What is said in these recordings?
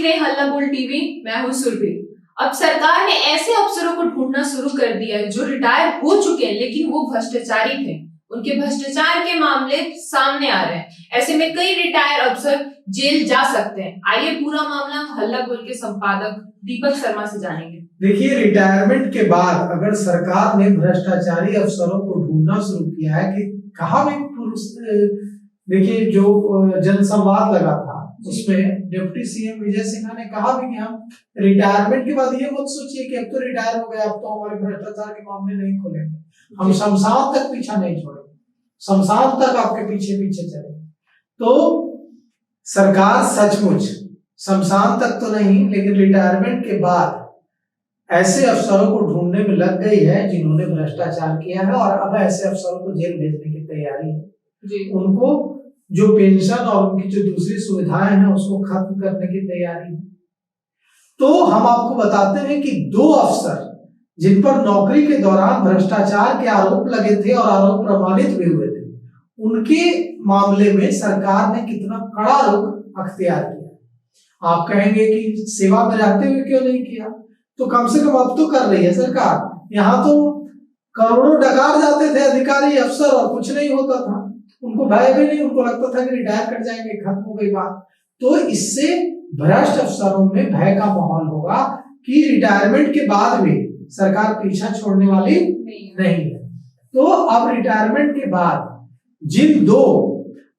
हैं हल्ला बोल टीवी। मैं हूं सुरभि। अब सरकार ने ऐसे अफसरों को ढूंढना शुरू कर दिया है जो रिटायर हो चुके हैं लेकिन वो भ्रष्टाचारी थे। उनके भ्रष्टाचार के मामले सामने आ रहे हैं। ऐसे में कई रिटायर अफसर जेल जा सकते हैं। आइए पूरा मामला हल्ला बोल के संपादक दीपक शर्मा से जानेंगे। देखिए, रिटायरमेंट के बाद अगर सरकार ने भ्रष्टाचारी अफसरों को ढूंढना शुरू किया है कि कहाँ भी देखिए, जो जनसंवाद लगा था उसमें डिप्टी सीएम विजय सिन्हा ने कहा भी कि हम रिटायरमेंट के बाद ये मत सोचिए कि अब तो रिटायर हो गए, अब तो हमारे भ्रष्टाचार के मामले नहीं खोलेंगे, हम शमशान तक पीछा नहीं छोड़ेंगे, शमशान तक आपके पीछे पीछे चलेंगे। तो सरकार सचमुच शमशान तक तो नहीं लेकिन रिटायरमेंट के बाद ऐसे अफसरों को ढूंढने में लग गई है जिन्होंने भ्रष्टाचार किया है और अब ऐसे अफसरों को जेल भेजने की तैयारी है जी। उनको जो पेंशन और उनकी जो दूसरी सुविधाएं हैं उसको खत्म करने की तैयारी है। तो हम आपको बताते हैं कि 2 अफसर जिन पर नौकरी के दौरान भ्रष्टाचार के आरोप लगे थे और आरोप प्रमाणित भी हुए थे, उनके मामले में सरकार ने कितना कड़ा रुख अख्तियार किया। आप कहेंगे कि सेवा में रहते हुए क्यों नहीं किया, तो कम से कम अब तो कर रही है सरकार। यहाँ तो करोड़ों डकार जाते थे अधिकारी अफसर और कुछ नहीं होता था, उनको भय भी नहीं, उनको लगता था कि रिटायर कर जाएंगे, खत्म हो गई बात। तो इससे भ्रष्ट अफसरों में भय का माहौल होगा कि रिटायरमेंट के बाद भी सरकार पीछा छोड़ने वाली नहीं है। तो अब रिटायरमेंट के बाद जिन 2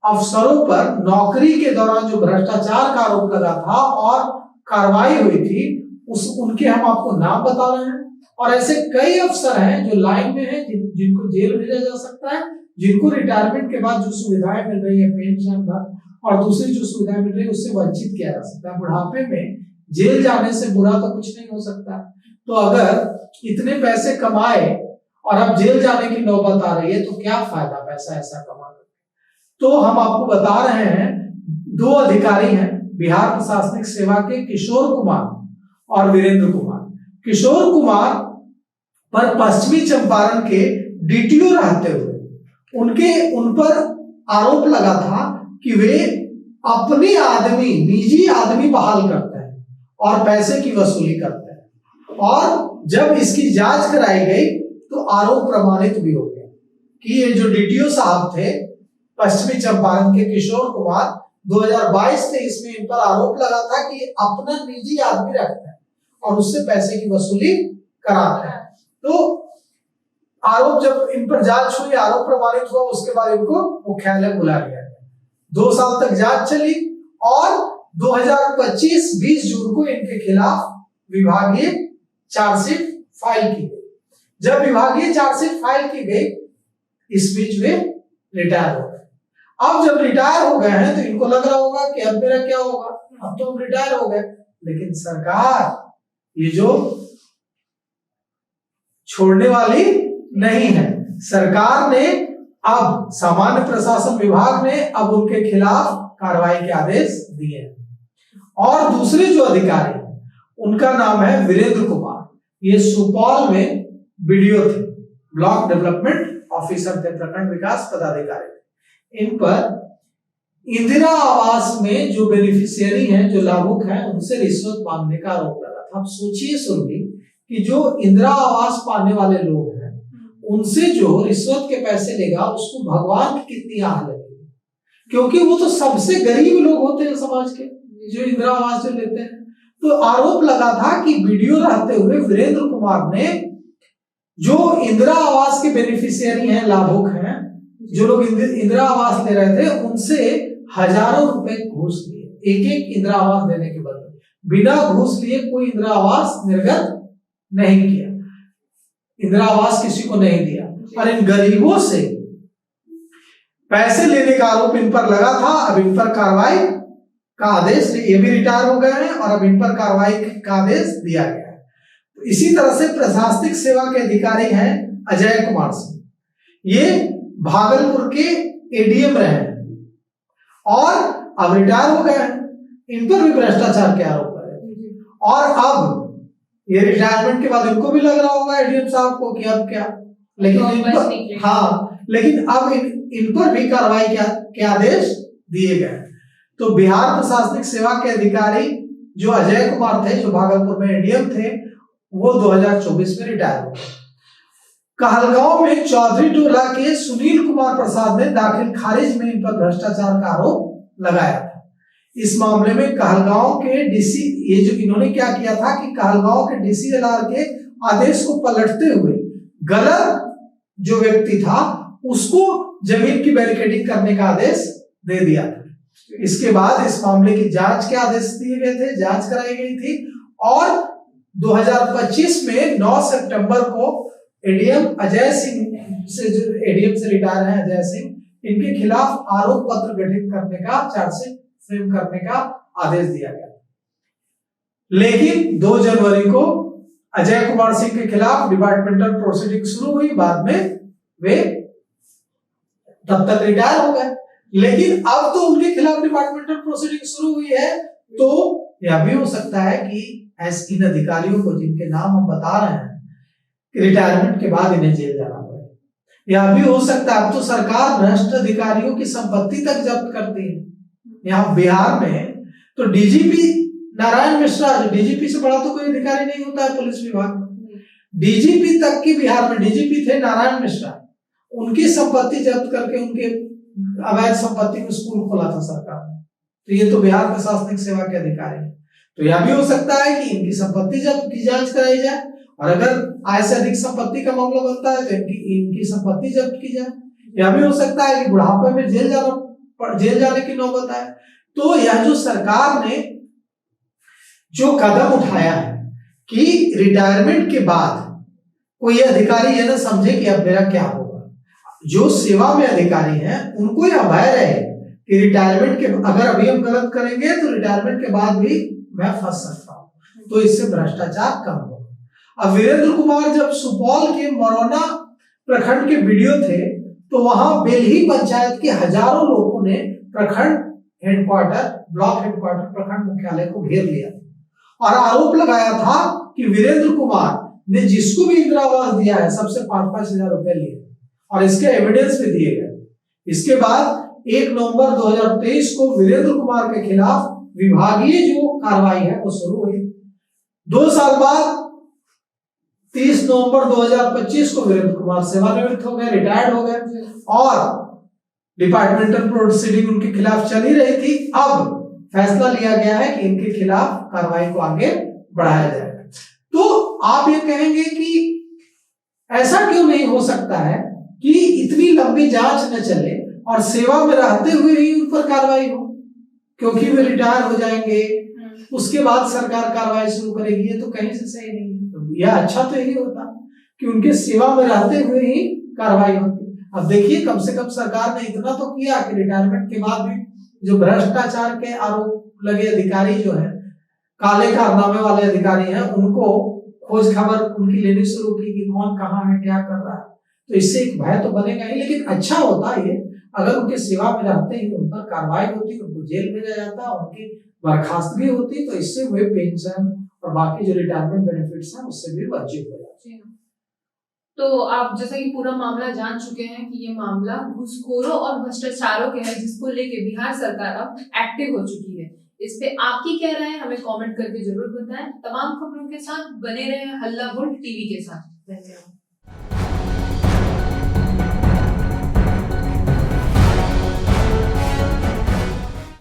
अफसरों पर नौकरी के दौरान जो भ्रष्टाचार का आरोप लगा था और कार्रवाई हुई थी उनके हम आपको नाम बता रहे हैं। और ऐसे कई अफसर हैं जो लाइन में हैं जिनको जेल भेजा जा सकता है, जिनको रिटायरमेंट के बाद जो सुविधाएं मिल रही है, पेंशन और दूसरी जो सुविधाएं मिल रही है उससे वंचित किया जा सकता है। बुढ़ापे में जेल जाने से बुरा तो कुछ नहीं हो सकता। तो अगर इतने पैसे कमाए और अब जेल जाने की नौबत आ रही है तो क्या फायदा पैसा ऐसा कमा कर। तो हम आपको बता रहे हैं 2 अधिकारी हैं बिहार प्रशासनिक सेवा के, किशोर कुमार और वीरेंद्र कुमार। किशोर कुमार पर पश्चिमी चंपारण के डीटीओ रहते हुए उन पर आरोप लगा था कि वे अपने निजी आदमी बहाल करते हैं और पैसे की वसूली करते हैं। और जब इसकी जांच कराई गई तो आरोप प्रमाणित भी हो गया कि ये जो डीटीओ साहब थे पश्चिमी चंपारण के किशोर कुमार 2022-23 में इन पर आरोप लगा था कि अपना निजी आदमी रखते हैं और उससे पैसे की वसूली कराते हैं। तो आरोप जब इन पर जांच हुई, आरोप प्रमाणित हुआ, उसके बाद इनको मुख्यालय बुला लिया गया। 2 साल तक जांच चली और 2025-20 जून को इनके खिलाफ विभागीय चार्जशीट फाइल की गई। जब विभागीय चार्जशीट फाइल की गई इस बीच वे रिटायर हो गए। अब जब रिटायर हो गए हैं तो इनको लग रहा होगा कि अब मेरा क्या होगा, अब तो हम रिटायर हो गए। लेकिन सरकार ये जो छोड़ने वाली नहीं है। सरकार ने अब सामान्य प्रशासन विभाग ने अब उनके खिलाफ कार्रवाई के आदेश दिए हैं। और दूसरे जो अधिकारी उनका नाम है वीरेंद्र कुमार। ये सुपौल में बीडीओ थे, ब्लॉक डेवलपमेंट ऑफिसर थे, प्रखंड विकास पदाधिकारी थे। इन पर इंदिरा आवास में जो बेनिफिशियरी हैं, जो लाभुक हैं, उनसे रिश्वत मांगने का आरोप लगा था। अब सोचिए सुरभि कि जो इंदिरा आवास पाने वाले लोग हैं उनसे जो रिश्वत के पैसे लेगा उसको भगवान की कितनी आह लगेगी, क्योंकि वो तो सबसे गरीब लोग होते हैं समाज के जो इंदिरा आवास जो लेते हैं। तो आरोप लगा था कि बीडीओ रहते हुए वीरेंद्र कुमार ने जो इंदिरा आवास के बेनिफिशियरी हैं, लाभुक हैं, जो लोग इंदिरा आवास ले रहे थे उनसे हजारों रुपए घूस लिए। एक इंदिरा आवास देने के बदले बिना घूस लिए कोई इंदिरा आवास निर्गत नहीं किया, इंदिरा आवास किसी को नहीं दिया। और इन गरीबों से पैसे लेने का आरोप इन पर लगा था। अब इन पर कार्रवाई का आदेश, ये भी रिटायर हो गए हैं और अब इन पर कार्रवाई का आदेश दिया गया है। तो इसी तरह से प्रशासनिक सेवा के अधिकारी हैं अजय कुमार सिंह, ये भागलपुर के एडीएम रहे हैं और अब रिटायर हो गए हैं। इन पर भी भ्रष्टाचार के आरोप लगे और अब ये रिटायरमेंट के बाद इनको भी लग रहा होगा एडीएम साहब को कि अब क्या, लेकिन अब इन पर भी कार्रवाई के आदेश दिए गए। तो बिहार प्रशासनिक सेवा के अधिकारी जो अजय कुमार थे, जो भागलपुर में एडीएम थे, वो 2024 में रिटायर हो गए। कहलगांव में चौधरी टोला के सुनील कुमार प्रसाद ने दाखिल खारिज में इन पर भ्रष्टाचार का आरोप लगाया था। इस मामले में कहलगांव के डीसी, ये जो इन्होंने क्या किया था कि कहलगांव के डीसीएलआर के आदेश को पलटते हुए गलत जो व्यक्ति था उसको जमीन की बैरिकेडिंग करने का आदेश दे दिया था। इसके बाद इस मामले की जांच के आदेश दिए गए थे, जांच कराई गई थी और 2025 में 9 सितंबर को एडीएम अजय सिंह से, जो एडीएम से रिटायर हैं अजय सिंह, इनके खिलाफ आरोप पत्र गठित करने का, चार्जशीट फ्रेम करने का आदेश दिया गया। लेकिन 2 जनवरी को अजय कुमार सिंह के खिलाफ डिपार्टमेंटल प्रोसीडिंग शुरू हुई, बाद में वे तब तक रिटायर हो गए। लेकिन अब तो उनके खिलाफ डिपार्टमेंटल प्रोसीडिंग शुरू हुई है, तो यह भी हो सकता है कि ऐसे इन अधिकारियों को, जिनके नाम हम बता रहे हैं, रिटायरमेंट के बाद इन्हें जेल जाना पड़े। यह भी हो सकता है, अब तो सरकार भ्रष्ट अधिकारियों की संपत्ति तक जब्त करती है। यहाँ बिहार में तो डीजीपी नारायण मिश्रा, जो डीजीपी से बड़ा तो कोई अधिकारी नहीं होता है पुलिस विभाग में, डीजीपी तक की बिहार में डीजीपी थे नारायण मिश्रा, उनकी संपत्ति जब्त करके उनके अवैध संपत्ति में स्कूल खोला था सरकार ने। तो ये तो बिहार प्रशासनिक सेवा के अधिकारी है। तो यह भी हो सकता है कि इनकी संपत्ति जब्त की जांच कराई जाए, और अगर आय से अधिक संपत्ति का मामला बनता है तो इनकी संपत्ति जब्त की जाए। यह भी हो सकता है कि बुढ़ापे में जेल जाने की नौबत आए। तो यह जो सरकार ने जो कदम उठाया है कि रिटायरमेंट के बाद कोई अधिकारी ये ना समझे कि अब मेरा क्या होगा, जो सेवा में अधिकारी हैं उनको यह भय रहे कि रिटायरमेंट के, अगर अभी हम गलत करेंगे तो रिटायरमेंट के बाद भी मैं फंस सकता हूँ, तो इससे भ्रष्टाचार कम होगा। अब वीरेंद्र कुमार जब सुपौल के मरौना प्रखंड के वीडियो थे, तो वहां बेलही पंचायत के हजारों लोगों ने प्रखंड हेडक्वार्टर, ब्लॉक हेडक्वार्टर, प्रखंड मुख्यालय को घेर लिया और आरोप लगाया था कि वीरेंद्र कुमार ने जिसको भी इंदिरा आवास दिया है सबसे 5-5 हजार रुपए लिए, और इसके एविडेंस भी दिए गए। इसके बाद 1 नवंबर 2023 को वीरेंद्र कुमार के खिलाफ विभागीय जो कार्रवाई है वो शुरू हुई। 2 साल बाद 30 नवंबर 2025 को वीरेंद्र कुमार सेवानिवृत्त हो गए, रिटायर्ड हो गए, और डिपार्टमेंटल प्रोसीडिंग उनके खिलाफ चली रही थी। अब फैसला लिया गया है कि इनके खिलाफ कार्रवाई को आगे बढ़ाया जाएगा। तो आप ये कहेंगे कि ऐसा क्यों नहीं हो सकता है कि इतनी लंबी जांच न चले और सेवा में रहते हुए ही उन पर कार्रवाई हो, क्योंकि वे रिटायर हो जाएंगे, उसके बाद सरकार कार्रवाई शुरू करेगी। ये तो कहीं से सही नहीं है। तो यह अच्छा तो यही होता कि उनके सेवा में रहते हुए ही कार्रवाई होती। अब देखिए, कम से कम सरकार ने इतना तो किया कि रिटायरमेंट के बाद भी जो भ्रष्टाचार के आरोप लगे अधिकारी जो है, काले कारनामे वाले अधिकारी हैं, उनको खोज खबर उनकी लेनी शुरू की कि कौन कहाँ है, क्या कर रहा है। तो इससे एक भय तो बनेगा ही, लेकिन अच्छा होता है ये अगर उनके सेवा में रहते ही उन पर कार्रवाई होती, उनको जेल भेजा जाता, उनकी बर्खास्तगी होती, तो इससे वे पेंशन और बाकी जो रिटायरमेंट बेनिफिट्स हैं उससे भी वंचित हो जाते हैं। तो आप जैसा कि पूरा मामला जान चुके हैं कि ये मामला घूसखोरों और भ्रष्टाचारों के है, जिसको लेके बिहार सरकार अब एक्टिव हो चुकी है। इस पे आपकी क्या राय है, हमें कमेंट करके जरूर बताएं। तमाम खबरों के साथ बने रहे हल्ला बोल टीवी के साथ। धन्यवाद।